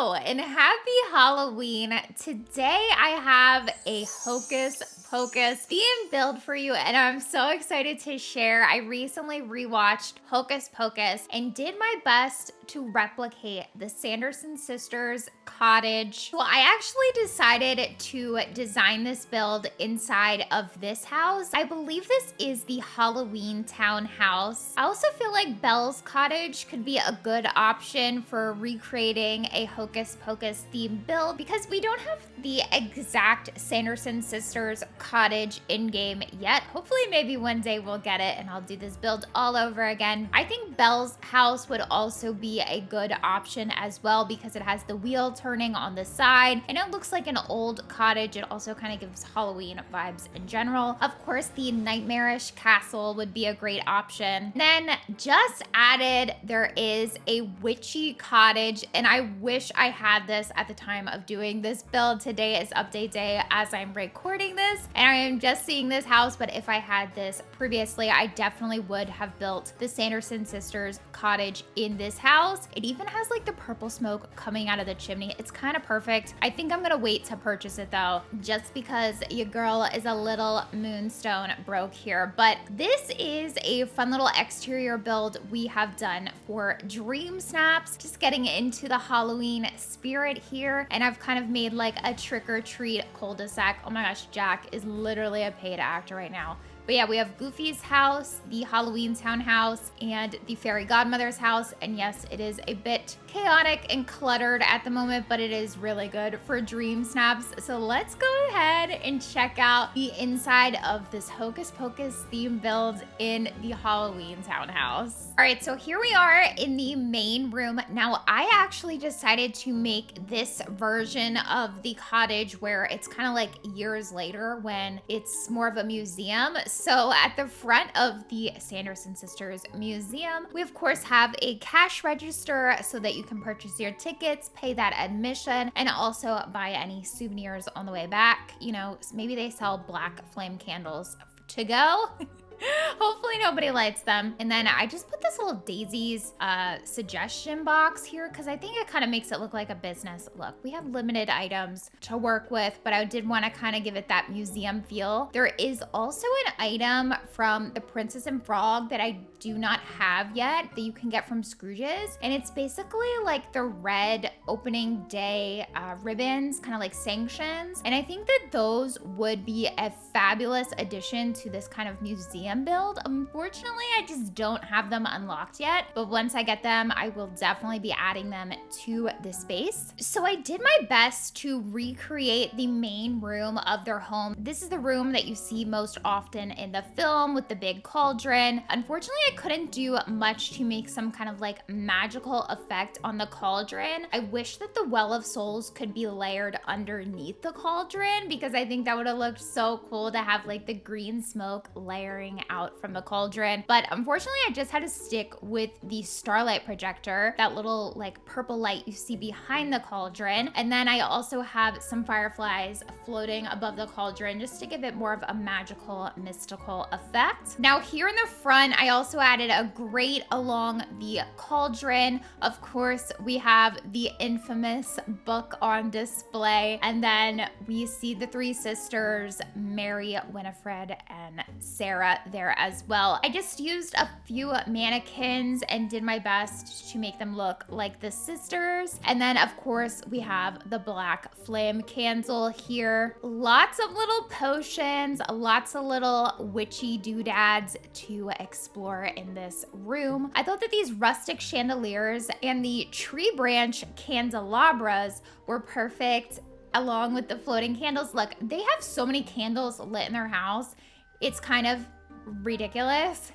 Hello and happy Halloween. Today I have a Hocus Pocus theme build for you and I'm so excited to share. I recently rewatched Hocus Pocus and did my best to replicate the Sanderson sisters' cottage. So I actually decided to design this build inside of this house. I believe this is the Halloween townhouse. I also feel like Belle's cottage could be a good option for recreating a Hocus Pocus themed build because we don't have the exact Sanderson sisters cottage in-game yet. Hopefully maybe one day we'll get it and I'll do this build all over again. I think Belle's house would also be a good option as well because it has the wheel turning on the side and it looks like an old cottage. It also kind of gives Halloween vibes in general. Of course, the nightmarish castle would be a great option. Then just added, there is a witchy cottage and I wish I had this at the time of doing this build. Today is update day as I'm recording this and I am just seeing this house, but if I had this previously, I definitely would have built the Sanderson sisters cottage in this house. It even has like the purple smoke coming out of the chimney. It's kind of perfect. I think I'm gonna wait to purchase it though, just because your girl is a little moonstone broke here. But this is a fun little exterior build we have done for Dream Snaps, just getting into the Halloween spirit here. And I've kind of made like a trick-or-treat cul-de-sac. Oh my gosh, Jack is literally a paid actor right now. But yeah, we have Goofy's house, the Halloween townhouse, and the fairy godmother's house. And yes, it is a bit chaotic and cluttered at the moment, but it is really good for Dream Snaps. So let's go ahead and check out the inside of this Hocus Pocus theme build in the Halloween townhouse. All right, so here we are in the main room. Now, I actually decided to make this version of the cottage where it's kind of like years later when it's more of a museum. So at the front of the Sanderson Sisters Museum, we of course have a cash register so that you can purchase your tickets, pay that admission, and also buy any souvenirs on the way back. You know, maybe they sell black flame candles to go. Hopefully nobody lights them. And then I just put this little daisies suggestion box here because I think it kind of makes it look like a business. Look, we have limited items to work with, but I did want to kind of give it that museum feel. There is also an item from the Princess and Frog that I do not have yet that you can get from Scrooge's. And it's basically like the red opening day ribbons, kind of like sanctions. And I think that those would be a fabulous addition to this kind of museum build. Unfortunately, I just don't have them unlocked yet, but once I get them, I will definitely be adding them to the space. So I did my best to recreate the main room of their home. This is the room that you see most often in the film with the big cauldron. Unfortunately, I couldn't do much to make some kind of like magical effect on the cauldron. I wish that the Well of Souls could be layered underneath the cauldron because I think that would have looked so cool to have like the green smoke layering out from the cauldron. But unfortunately, I just had to stick with the starlight projector, that little like purple light you see behind the cauldron. And then I also have some fireflies floating above the cauldron just to give it more of a magical, mystical effect. Now here in the front, I also added a grate along the cauldron. Of course, we have the infamous book on display. And then we see the three sisters, Mary, Winifred, and Sarah there as well. I just used a few mannequins and did my best to make them look like the sisters. And then of course we have the black flame candle here. Lots of little potions, lots of little witchy doodads to explore in this room. I thought that these rustic chandeliers and the tree branch candelabras were perfect along with the floating candles. Look, they have so many candles lit in their house. It's kind of ridiculous.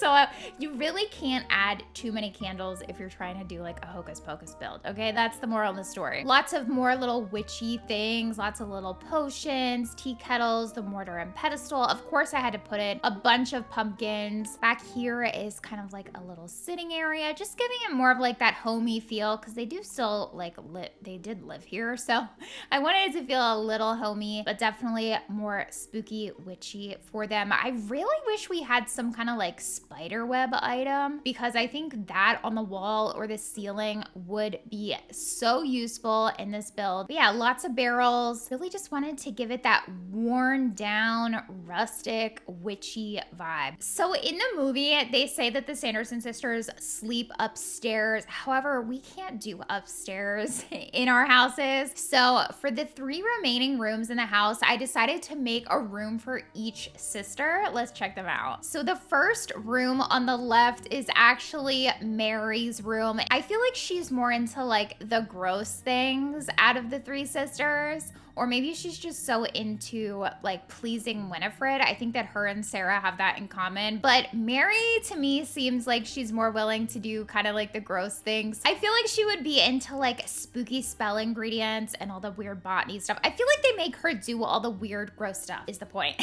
So you really can't add too many candles if you're trying to do like a Hocus Pocus build, okay? That's the moral of the story. Lots of more little witchy things, lots of little potions, tea kettles, the mortar and pedestal. Of course, I had to put in a bunch of pumpkins. Back here is kind of like a little sitting area, just giving it more of like that homey feel because they do still like they did live here. So I wanted it to feel a little homey, but definitely more spooky, witchy for them. I really wish wish we had some kind of like spider web item, because I think that on the wall or the ceiling would be so useful in this build. But yeah, lots of barrels. Really just wanted to give it that worn down, rustic, witchy vibe. So in the movie, they say that the Sanderson sisters sleep upstairs. However, we can't do upstairs in our houses. So for the 3 remaining rooms in the house, I decided to make a room for each sister. Let's check them out. So the first room on the left is actually Mary's room. I feel like she's more into like the gross things out of the 3 sisters. Or maybe she's just so into like pleasing Winifred. I think that her and Sarah have that in common. But Mary to me seems like she's more willing to do kind of like the gross things. I feel like she would be into like spooky spell ingredients and all the weird botany stuff. I feel like they make her do all the weird gross stuff is the point.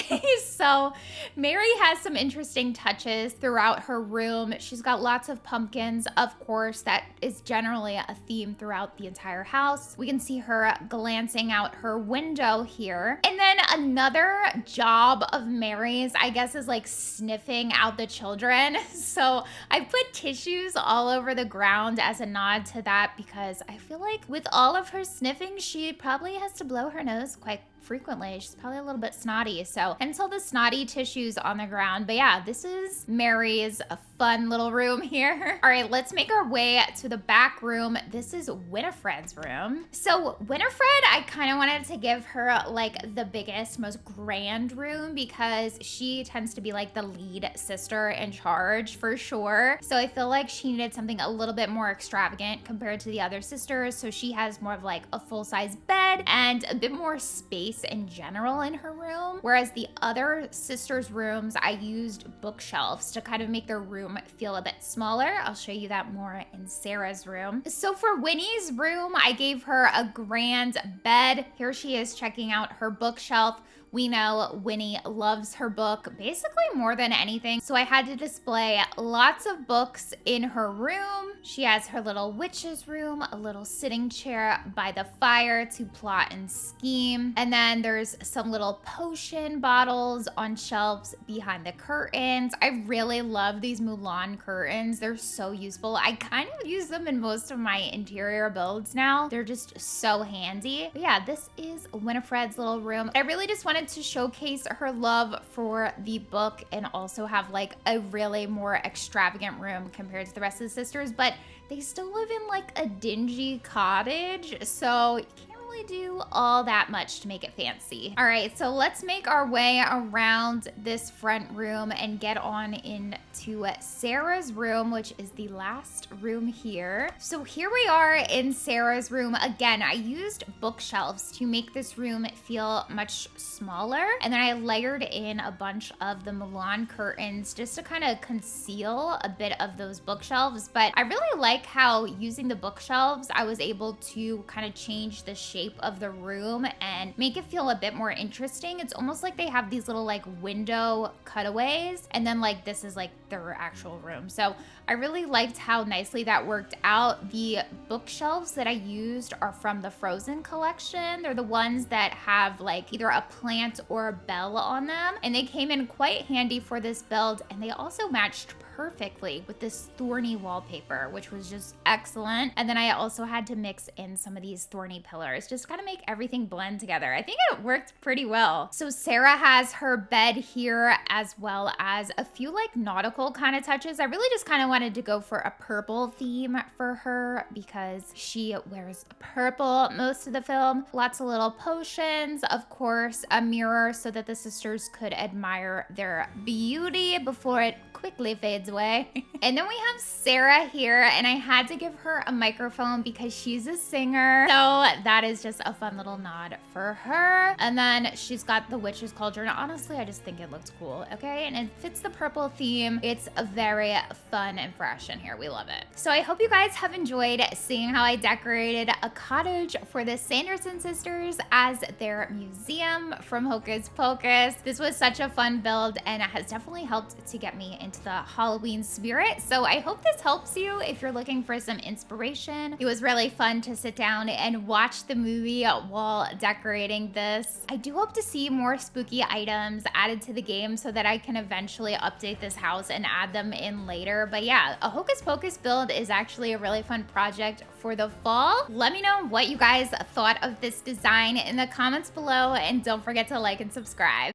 So Mary has some interesting touches throughout her room. She's got lots of pumpkins, of course. That is generally a theme throughout the entire house. We can see her glancing out her window here. And then another job of Mary's, I guess, is like sniffing out the children. So I put tissues all over the ground as a nod to that, because I feel like with all of her sniffing, she probably has to blow her nose quite frequently. She's probably a little bit snotty, so hence all the snotty tissues on the ground. But yeah, this is Mary's a fun little room here. All right, let's make our way to the back room. This is Winifred's room. So Winifred, I kind of wanted to give her like the biggest, most grand room, because she tends to be like the lead sister in charge for sure. So I feel like she needed something a little bit more extravagant compared to the other sisters. So she has more of like a full-size bed and a bit more space in general in her room. Whereas the other sisters' rooms, I used bookshelves to kind of make their room feel a bit smaller. I'll show you that more in Sarah's room. So for Winnie's room, I gave her a grand bed. Here she is checking out her bookshelf. We know Winnie loves her book basically more than anything, so I had to display lots of books in her room. She has her little witch's room, a little sitting chair by the fire to plot and scheme. And then there's some little potion bottles on shelves behind the curtains. I really love these Mulan curtains. They're so useful. I kind of use them in most of my interior builds now. They're just so handy. But yeah, this is Winifred's little room. I really just wanted to showcase her love for the book and also have like a really more extravagant room compared to the rest of the sisters, but they still live in like a dingy cottage, so you can't really do all that much to make it fancy. All right, so let's make our way around this front room and get on into Sarah's room, which is the last room here. So here we are in Sarah's room. Again, I used bookshelves to make this room feel much smaller, and then I layered in a bunch of the Mulan curtains just to kind of conceal a bit of those bookshelves. But I really like how using the bookshelves, I was able to kind of change the shape of the room and make it feel a bit more interesting. It's almost like they have these little like window cutaways, and then like this is like their actual room. So I really liked how nicely that worked out. The bookshelves that I used are from the Frozen collection. They're the ones that have like either a plant or a bell on them, and they came in quite handy for this build, and they also matched perfectly with this thorny wallpaper, which was just excellent. And then I also had to mix in some of these thorny pillars, just kind of make everything blend together. I think it worked pretty well. So Sarah has her bed here, as well as a few like nautical kind of touches. I really just kind of wanted to go for a purple theme for her because she wears purple most of the film. Lots of little potions, of course, a mirror so that the sisters could admire their beauty before it quickly fades away. And then we have Sarah here, and I had to give her a microphone because she's a singer. So that is just a fun little nod for her. And then she's got the witch's cauldron. Honestly, I just think it looks cool, okay? And it fits the purple theme. It's a very fun and fresh in here. We love it. So I hope you guys have enjoyed seeing how I decorated a cottage for the Sanderson sisters as their museum from Hocus Pocus. This was such a fun build, and it has definitely helped to get me into the holiday Halloween spirit. So I hope this helps you if you're looking for some inspiration. It was really fun to sit down and watch the movie while decorating this. I do hope to see more spooky items added to the game so that I can eventually update this house and add them in later. But yeah, a Hocus Pocus build is actually a really fun project for the fall. Let me know what you guys thought of this design in the comments below, and don't forget to like and subscribe.